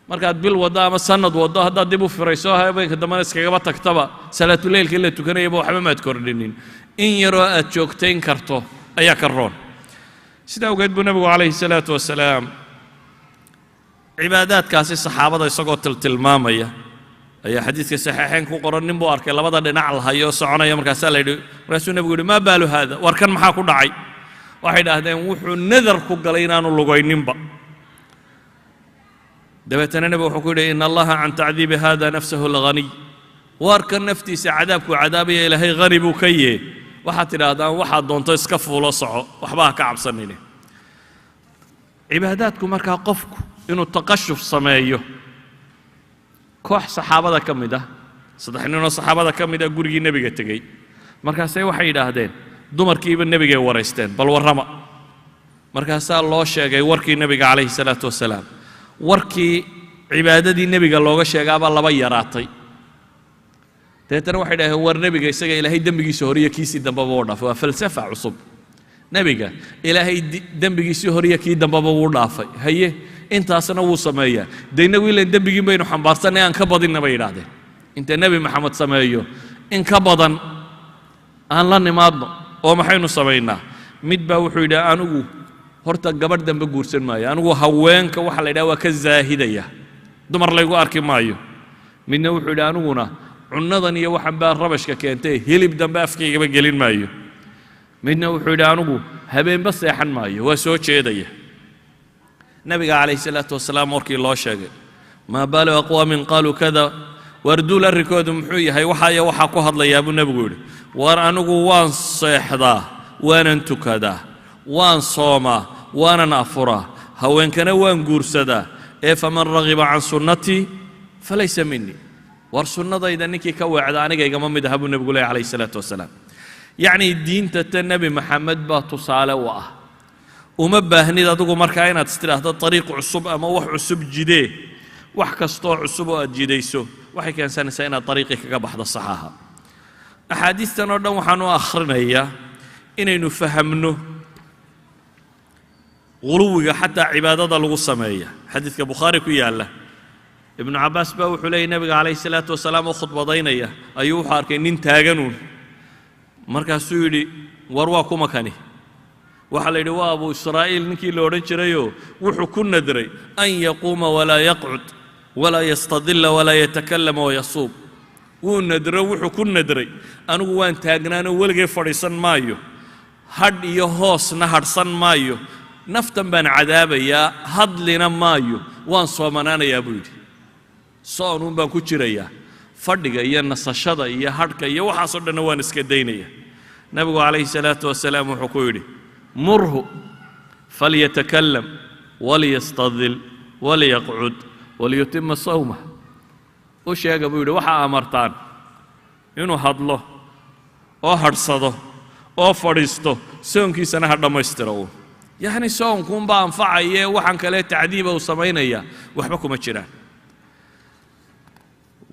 markaad bil waddo ama sanad waddo haddaad dib u firayso habeenka dambena iskagaba tagtaba salaatuleylkii la tukanayaba waxba maad kordhinin in yaroo aad joogtayn karto ayaa ka roon sidaa awgeed buu nebigu calayhi salaatu wasalaam cibaadaadkaasi saxaabada isagoo tilmaamaya ayaa xadiidka saxiixayn ku qoran nin buu arkay labada dhinac lahayo soconaya markaasaa la yidhi markaasuu nebigu yidhi maa baalu haada war kan maxaa ku dhacay waxay idhaahdeen wuxuu nadar ku galay inaanu lugayninba dabeetana nebigu wuxuu ku yidhi ina allaha can tacdiibi hada nafsahu alghaniy waarkan naftiisa cadaabkuu cadaabaya ilaahay hani buu ka yee waxaad tidhaahdaan waxaad doonto iska fuulo soco waxba ha ka cabsanine cibaadaadku markaa qofku inuu taqashuf sameeyo koox saxaabada ka mid ah 3 ninoo saxaabada ka mid ah gurigii nebiga tegey markaasay waxay yidhaahdeen dumarkiiba nebigay waraysteen bal warrama markaasaa loo sheegay warkii nebiga calayhi salaatu wasalaam warkii cibaadadii nebiga looga sheegaabaa laba yaraatay dabeetana waxay dhaaheen war nebiga isaga ilaahay dembigiisa horiyo kiisii dambaba u dhaafay waa falsafa cusub nebiga ilaahay dembigiisii horiyo kii dambaba wuu dhaafay haye intaasna wuu sameeyaa de innagu ilan dembigiin baynu xambaarsanay aan ka badinna bay yidhaahdeen inta nebi maxamed sameeyo in ka badan aan la nimaadno oo maxaynu samaynaa mid baa wuxuu yidhi anigu horta gabadh dambe guursan maayo anigu haweenka waxa la yidhaha waa ka zaahidaya dumar laygu arki maayo midna wuxuu yidhi aniguna cunnadan iyo waxan baa rabashka keentay hilib dambe afkaygaba gelin maayo midna wuxuu yidhi anigu habeenba seexan maayo waa soo jeedaya nabiga calayhi salaatu wasalaam markii loo sheegay maa baalu aqwaamin qaaluu kada warduul arrinkoodu muxuu yahay waxaa ku hadlayaa buu nebigu yidhi war anigu waan seexdaa waanan tukadaa waan soomaa waanan afuraa haweenkana waan guursadaa ee faman ragiba can sunnatii falaysa minii war sunnadayda ninkii ka weecda aniga igama mid aha buu nebigu leeyahy calayhi salaatu wasalaam yacni diinta ta nebi maxamed baa tusaale u ah uma baahnid adigu markaa inaad istidhaahdo dariiq cusub ama wax cusub jidee wax kastoo cusub oo aad jidayso waxay keensanaysaa inaad dariiqii kaga baxdo saxaaha axaadiistan oo dhan waxaan u akhrinayaa inaynu fahamno guluwiga xataa cibaadada lagu sameeya xadiidka bukhaari ku yaalla ibnu cabbaas baa wuxuu leeyay nabiga calayhi salaatu wasalaam oo khudbadaynaya ayuu wuxuu arkay nin taaganuun markaasuu yidhi war waa kuma kani waxaa la yidhi waa abu israa'iil ninkii la odhan jirayoo wuxuu ku nadray an yaquuma walaa yaqcud walaa yastadilla walaa yatakallama wayasuub wuu nadro wuxuu ku nadray anigu waan taagnaanoo weligay fadhiisan maayo hadh iyo hoosna hadhsan maayo naftan baan cadaabayaa hadlina maayo waan soomanaanayaa buu yidhi soonuun baan ku jirayaa fadhiga iyo nasashada iyo hadhka iyo waxaasoo dhanna waan iska daynaya nabigu calayhi salaatu wasalaam wuxuu ku yidhi murhu falyatakallam waliyastadil waliyaqcud waliyutima sawmah u sheega buu yidhi waxaa amartaan inuu hadlo oo hadhsado oo fadhiisto soonkiisana ha dhammaystiro uun yacni soonkuunbaa anfacayee waxaan kale tacdiiba uu samaynaya waxba kuma jiraan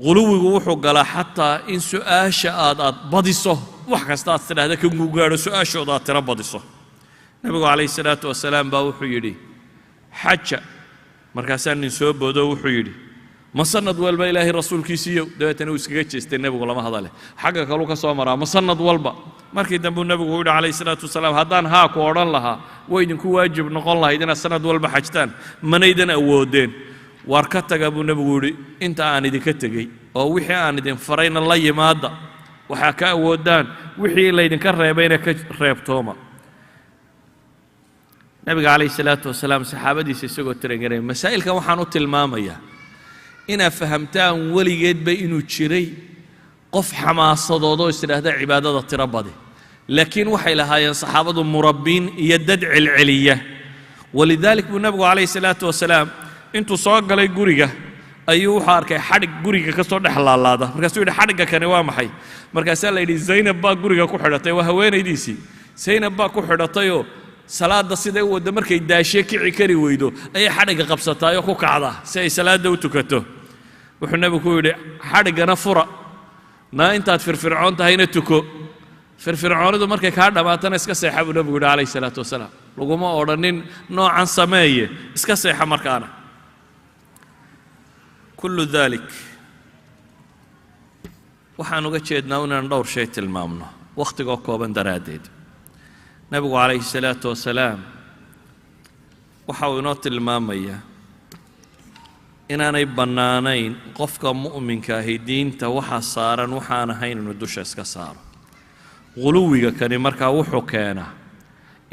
guluwigu wuxuu galaa xataa in su'aasha aad badiso wax kasta aad tidhaahda ka gugaadho su'aashooda aad tiro badiso nabigu calayhi salaatu wasalaam baa wuxuu yidhi xaja markaasaa nin soo boodo wuxuu yidhi ma sanad walba ilaahay rasuulkiisiiyo dabeetana uu iskaga jeestay nebigu lama hadale xagga kaluu ka soo maraa ma sanad walba markii dambuu nebigu yidhi calayhi salaatu wasalaam haddaan haa ku odhan lahaa way idinku waajib noqon lahayd inaad sanad walba xajtaan manaydan awoodeen waar ka taga buu nebigu yidhi inta aan idinka tegey oo wixii aan idin farayna la yimaada waxaa ka awoodaan wixii laydinka reebayna ka reebtooma nabiga calayhi salaatu wasalaam saxaabadiisa isagoo tirangaray masaa'ilkan waxaan u tilmaamayaa inaad fahamtaan weligeedba inuu jiray qof xamaasadoodoo istidhaahda cibaadada tiro badi laakiin waxay lahaayeen saxaabadu murabbiin iyo dad celceliya walidaalik buu nabigu calayhi salaatu wasalaam intuu soo galay guriga ayuu wuxuu arkay xadhig guriga ka soo dhex laalaada markaasuu yidhi xadhigga kani waa maxay markaasaa la yidhi zaynab baa guriga ku xidhatay waa haweenaydiisii zaynab baa ku xidhatayoo salaadda siday u wadda markay daashee kici kari weydo ayay xadhigga qabsataayoo ku kacdaa si ay salaadda u tukato wuxuu nebigu ku yidhi xadhiggana fura naa intaad firfircoon tahayna tuko firfircoonidu markay kaa dhammaatana iska seexa buu nebigu yidhi calayhi salaatu wasalaam laguma odhanin noocan sameeye iska seexa markaana kullu daalik waxaan uga jeednaa inaan dhowr shay tilmaamno wakhtigoo kooban daraaddeed nabigu calayhi salaatu wasalaam waxa uu inoo tilmaamayaa inaanay bannaanayn qofka mu'minka ahi diinta waxa saaran waxaan ahayn inuu dusha iska saaro guluwiga kani markaa wuxuu keenaa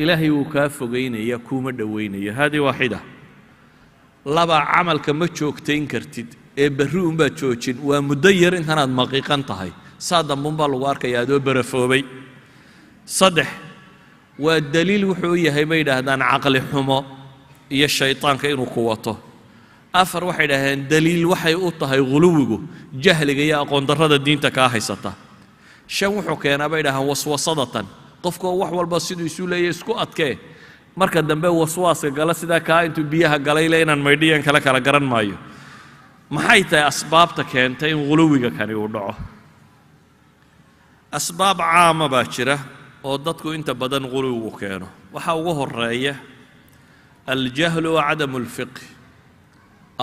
ilaahay wuu kaa fogaynaya kuuma dhowaynaya haadii waaxida laba camalka ma joogtayn kartid ee berri unbaad joojin waa muddo yar intanaad maqiiqan tahay saa dambuunbaa lagu arkaya adoo barafoobay saddex waa daliil wuxuu u yahay bay yidhaahdaan caqli xumo iyo shaytaanka inuu ku wato afar waxay yidhaahdeen daliil waxay u tahay guluwigu jahliga iyo aqoondarrada diinta kaa haysata shan wuxuu keenaa bay yidhahdaan waswasadatan qofkoo wax walba siduu isu leeyahy isku adkee marka dambe waswaaska gala sidaa kaa intuu biyaha galay le inaan maydhiyan kala garan maayo maxay tahay asbaabta keentay in guluwiga kani uu dhaco asbaab caama baa jira oo dadku inta badan guluwigu keeno waxaa ugu horeeya aljahlu wa cadamu alfiqh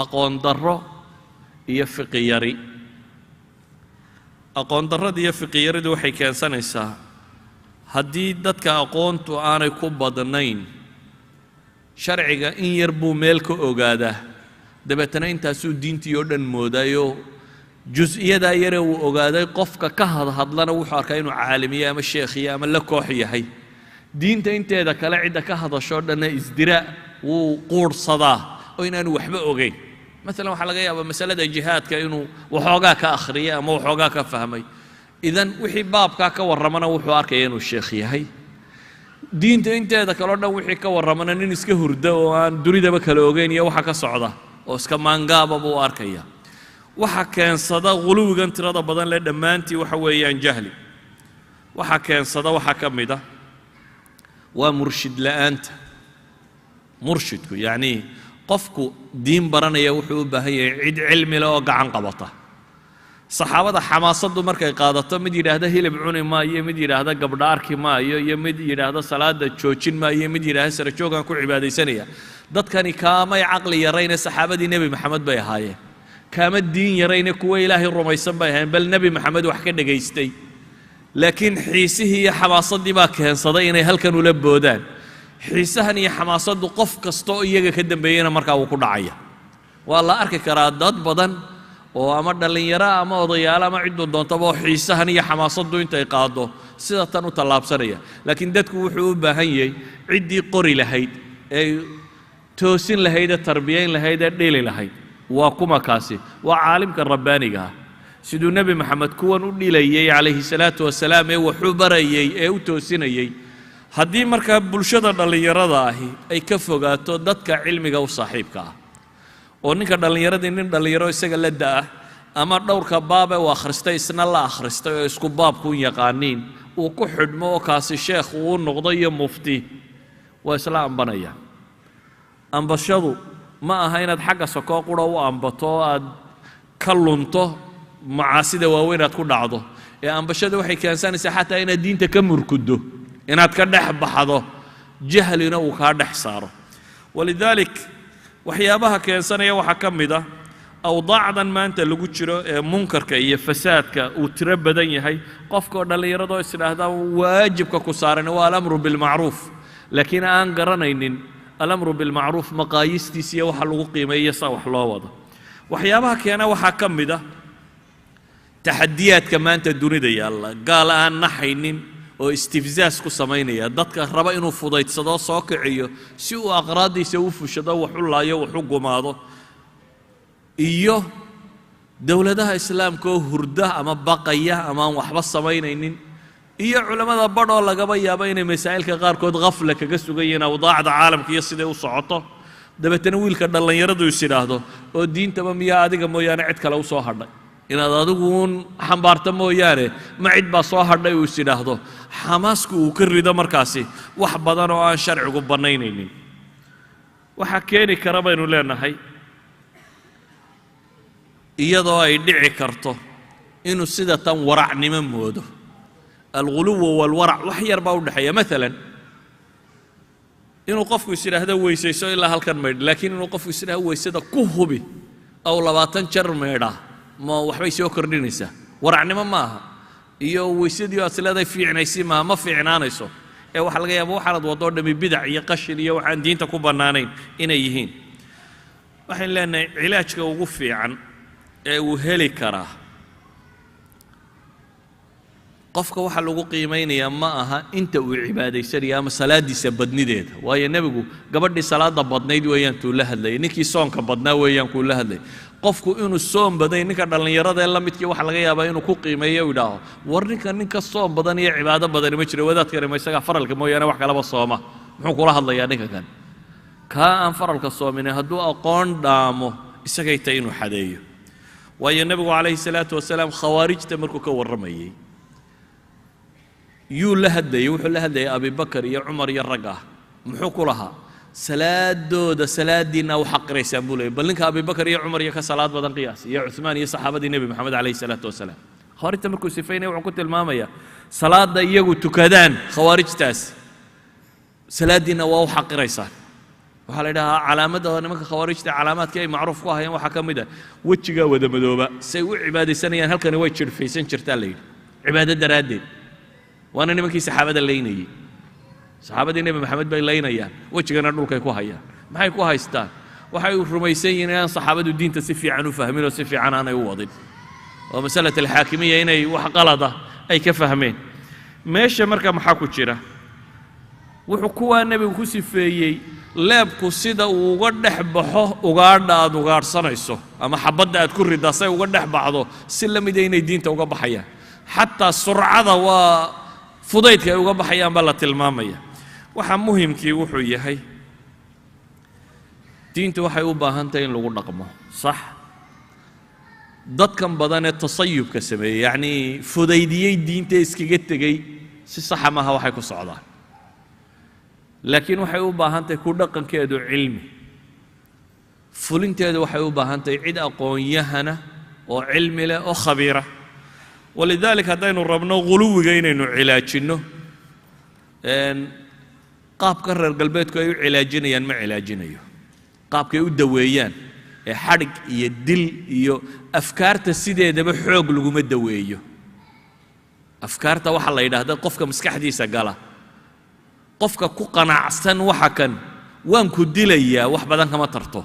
aqoon darro iyo fiqi yari aqoon darrada iyo fiqi yaridu waxay keensanaysaa haddii dadka aqoontu aanay ku badnayn sharciga in yar buu meel ka ogaadaa dabeetana intaasuu diintii oo dhan moodayo jus-iyadaa yare uu ogaaday qofka ka hadhadlana wuxuu arkaa inuu caalimiye ama sheekhiye ama la koox yahay diinta inteeda kale cidda ka hadashoo dhanna isdira wuu quurhsadaa oo inaanu waxba ogayn maalan waxaa laga yaabaa masalada jihaadka inuu waxoogaa ka akhriyay ama waxoogaa ka fahmay idan wixii baabkaa ka warramana wuxuu arkaya inuu sheekh yahay diinta inteeda kaleo dhan wixii ka warramana nin iska hurda oo aan dunidaba kala ogeyn iyo waxa ka socda oo iska maangaaba buu arkaya waxa keensada guluwigan tirada badan leh dhammaantii waxa weeyaan jahli waxa keensada waxaa ka mid ah waa murshid la'aanta murshidku yacni qofku diin baranaya wuxuu u baahan yahay cid cilmi leh oo gacan qabata saxaabada xamaasaddu markay qaadato mid yidhaahda hilib cuni maayo mid yidhaahda gabdha arki maayo iyo mid yidhaahda salaada joojin maayo mid yidhaahda sara joogaan ku cibaadaysanaya dadkani kaamay caqli yarayne saxaabadii nebi maxamed bay ahaayeen kaama diin yarayne kuwa ilaahay rumaysan bay ahaayeen bal nebi maxamed wax ka dhagaystay laakiin xiisihii iyo xamaasaddii baa keensaday inay halkan ula boodaan xiisahan iyo xamaasaddu qof kasta oo iyaga ka dambeeyena markaa wuu ku dhacaya waa la arki karaa dad badan oo ama dhallinyaro ama odayaal ama cidduu doontaba oo xiisahan iyo xamaasaddu intay qaado sida tan u tallaabsanaya laakiin dadku wuxuu u baahan yahay ciddii qori lahayd ee toosin lahayd ee tarbiyayn lahayd ee dhili lahayd waa kuma kaasi waa caalimka rabbaaniga ah siduu nebi maxamed kuwan u dhilayay calayhi salaatu wasalaam ee waxu barayay ee u toosinayay haddii markaa bulshada dhallinyarada ahi ay ka fogaato dadka cilmiga u saaxiibka ah oo ninka dhallinyaradii nin dhallinyaro isaga la da'ah ama dhowrka baabe uu akhristay isna la akhristay oo isku baabku yaqaaniin uu ku xidhmo oo kaasi sheekh uu noqdo iyo mufti waa isla ambanaya ambashadu ma aha inaad xagga sokoo qura u ambato oo aad ka lunto macaasida waaweyn aad ku dhacdo ee ambashada waxay keensanaysaa xataa inaad diinta ka murkudo inaad ka dhex baxdo jahlina uu kaa dhex saaro walidaalik waxyaabaha keensanaya waxaa ka mid ah awdaacdan maanta lagu jiro ee munkarka iyo fasaadka uu tiro badan yahay qofkoo dhallinyaradoo isdhaahdaa waajibka ku saaran waa alamru bilmacruuf laakiin aan garanaynin alamru bilmacruuf maqaayistiisa iyo waxa lagu qiimeeyo sa wax loo wado waxyaabaha keena waxaa ka mid ah taxadiyaadka maanta dunida yaalla gaal aan naxaynin oo istifzaas ku samaynaya dadka raba inuu fudaydsado soo kiciyo si uu aqraadiisa u fushado wax u laayo wax u gumaado iyo dowladaha islaamka oo hurda ama baqaya ama aan waxba samaynaynin iyo culamada badhoo lagaba yaabo inay masaa'ilka qaarkood khafla kaga sugayeen awdaacda caalamka iyo siday u socoto dabeetana wiilka dhallinyaradu is idhaahdo oo diintaba miyaa adiga mooyaane cid kale u soo hadhay inaad adigu uun xambaarta mooyaane ma cid baa soo hadhay uu is idhaahdo xamaasku uu ka rido markaasi wax badan oo aan sharcigu bannaynaynin waxaa keeni kara baynu leenahay iyadoo ay dhici karto inuu sida tan waracnimo moodo alguluwu walwarac wax yar baa u dhexeeya maalan inuu qofku is idhaahdo weysayso ilaa halkan maydh laakiin inuu qofku is idhaahdo weysada ku hubi aw 20 jeer maydha ma waxbay soo kordhinaysaa waracnimo ma aha iyo weysadii aad leedahay fiicnaysi ma fiicnaanayso ee waxa laga yaabaa waxaad wado dhami bidac iyo qashin iyo waxaan diinta ku bannaanayn inay yihiin waxaan leenahay cilaajka ugu fiican ee uu heli karaa qofka waxa lagu qiimeynaya ma aha inta uu cibaadaysanaya ama salaadiisa badnideeda waayo nabigu gabadhii salaada badnayd weeyaan tuu la hadlayay ninkii soonka badnaa weeyaan kuu la hadlayay qofku inuu soon baday ninka dhallinyarada ee la midkii waxa laga yaabaa inuu ku qiimeeyo u idhaaho war ninka soon badan iyo cibaado badani ma jiro wadaadkani ma isagaa faralka mooyaane wax kalaba sooma muxuu kula hadlayaa ninka kan kaa aan faralka soomin hadduu aqoon dhaamo isagay tahay inuu xadeeyo waayo nabigu calayhi salaatu wasalaam khawaarijta markuu ka warramayay yuu la hadlayay wuxuu la hadlayay abibakar iyo cumar iyo rag ah muxuu ku lahaa salaadooda salaadiina u xaqiraysaan buu leeyay bal ninka abibakar iyo cumar iyo ka salaad badan qiyaas iyo cuthmaan iyo saxaabadii nebi maxamed calayhi salaatu wasalaam khawaarijta markuu sifaynaya wuxuu ku tilmaamaya salaada iyagu tukadaan khawaarijtaas salaadiina waa u xaqiraysaan waxaa la yidhahaa calaamadda nimanka khawaarijta calaamaadkii ay macruuf ku ahayeen waxaa ka mid ah wejigaa wada madooba say u cibaadaysanayaan halkani way jirfaysan jirtaa la yidhi cibaado daraaddeed waana nimankii saxaabada laynayay saxaabadii nebi maxamed bay laynayaan wejigana dhulkay ku hayaan maxay ku haystaan waxay rumaysan yihiin inaan saxaabadu diinta si fiican u fahmin oo si fiican aanay u wadin oo masalada alxaakimiyya inay wax qalada ay ka fahmeen meesha marka maxaa ku jira wuxuu kuwaa nebigu ku sifeeyey leebku sida uu uga dhex baxo ugaadha aad ugaadhsanayso ama xabadda aad ku riddaa say uga dhex baxdo si la mida inay diinta uga baxayaan xataa surcada waa fudaydka ay uga baxayaan baa la tilmaamaya waxa muhiimkii wuxuu yahay diintu waxay u baahan tahay in lagu dhaqmo sax dadkan badan ee tasayubka sameeyey yacnii fudaydiyey diinta iskaga tegey si saxa maaha waxay ku socdaan laakiin waxay u baahan tahay ku dhaqankeedu cilmi fulinteedu waxay u baahan tahay cid aqoon-yahana oo cilmi leh oo khabiira walidaalika haddaynu rabno guluwiga inaynu cilaajinno qaabka reer galbeedku ay u cilaajinayaan ma cilaajinayo qaabkay u daweeyaan ee xadhig iyo dil iyo afkaarta sideedaba xoog laguma daweeyo afkaarta waxaa la yidhaahdaa qofka maskaxdiisa gala qofka ku qanacsan waxa kan waan ku dilayaa wax badan kama tarto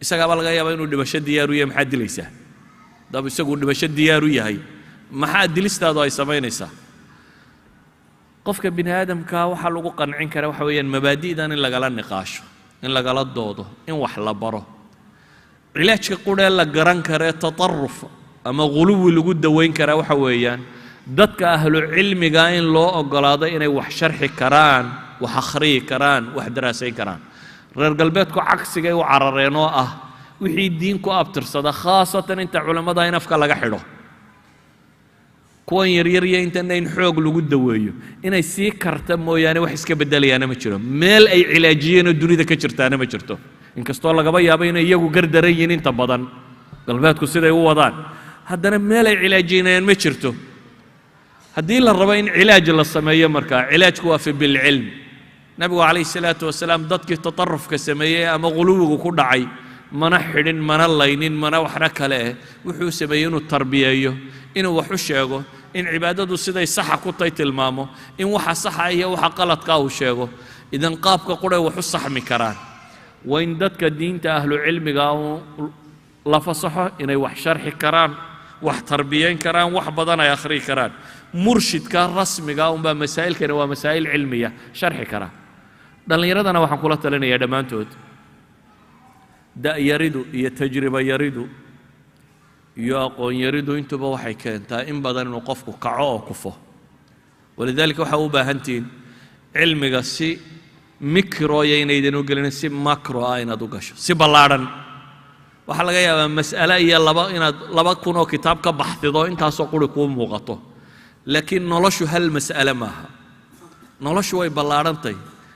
isagaaba laga yaabaa inuu dhibasho diyaar u yahay maxaad dilaysaa dab isagu dhibasho diyaar u yahay maxaa dilistaadu ay samaynaysaa qofka bini aadamka waxaa lagu qancin karaa waxa weeyaan mabaadi'dan in lagala niqaasho in lagala doodo in wax la baro cilaajka qudhee la garan kara ee tatarruf ama guluwi lagu daweyn karaa waxa weeyaan dadka ahlu cilmiga in loo ogolaado inay wax sharxi karaan wax akhriyi karaan wax daraasayn karaan reer galbeedku cagsigay u carareen oo ah wixii diin ku abtirsada khaasatan inta culimmada in afka laga xidho kuwan yaryar iyo intana in xoog lagu daweeyo inay sii karta mooyaane wax iska bedelayaana ma jiro meel ay cilaajiyeenoo dunida ka jirtaana ma jirto inkastoo lagaba yaabo inay iyagu gardaran yihiin inta badan galbeedku siday u wadaan haddana meel ay cilaajinayaan ma jirto haddii la rabo in cilaaj la sameeyo markaa cilaajku waa fi bilcilm nabigu calayhi salaatu wasalaam dadkii tatarufka sameeyey ama guluwigu ku dhacay mana xidhin mana laynin mana waxna kale eh wuxuu sameeyey inuu tarbiyeeyo inuu wax u sheego in cibaadadu siday saxa ku tahay tilmaamo in waxa saxa iyo waxa qaladka uu sheego idan qaabka qudhay wax u saxmi karaan waa in dadka diinta ahlu cilmiga la fasaxo inay wax sharxi karaan wax tarbiyeyn karaan wax badan ay akhri karaan murshidka rasmiga baa masaa'ilkani waa masaa'il cilmiya sharxi kara dhalinyaradana waxaan kula talinayaa dhammaantood da'yaridu iyo tajriba yaridu iyo aqoon yaridu intuba waxay keentaa in badan inuu qofku kaco oo kufo walidaalika waxaa u baahantihiin cilmiga si mikroya inaydan u gelin si makro ah inaad u gasho si ballaadhan waxaa laga yaabaa mas'ale iyo inaad 2,000 oo kitaab ka baxdido intaasoo quri kuu muuqato laakiin noloshu hal mas'ale maaha noloshu way ballaadhantahay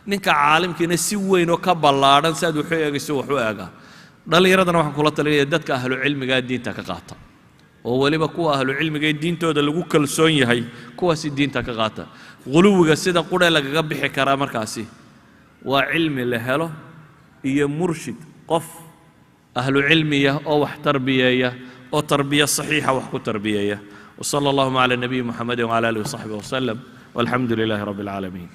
ninka caalimkiina si weyn oo ka ballaadhan si aad wuxu eegayso wax u eegaa dhalinyaradana waxaan kula talinayaa dadka ahlu cilmiga diinta ka qaata oo waliba kuwa ahlu cilmiga diintooda lagu kalsoon yahay kuwaasi diinta ka qaata guluwiga sida qudhe lagaga bixi karaa markaasi waa cilmi la helo iyo murshid qof ahlu cilmiya oo wax tarbiyeeya oo tarbiya saxiixa wax ku tarbiyeeya وصلى الله على النبي محمد وعلى آله وصحبه وسلم والحمد لله رب العالمين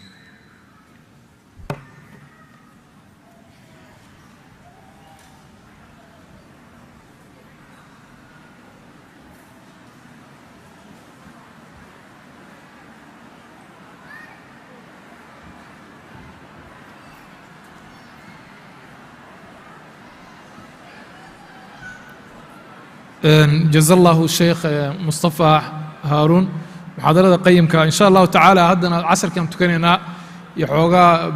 جزا الله الشيخ مصطفى هارون محاضرة قيمة إن شاء الله تعالى هدنا العصر كم تكننا يحوغا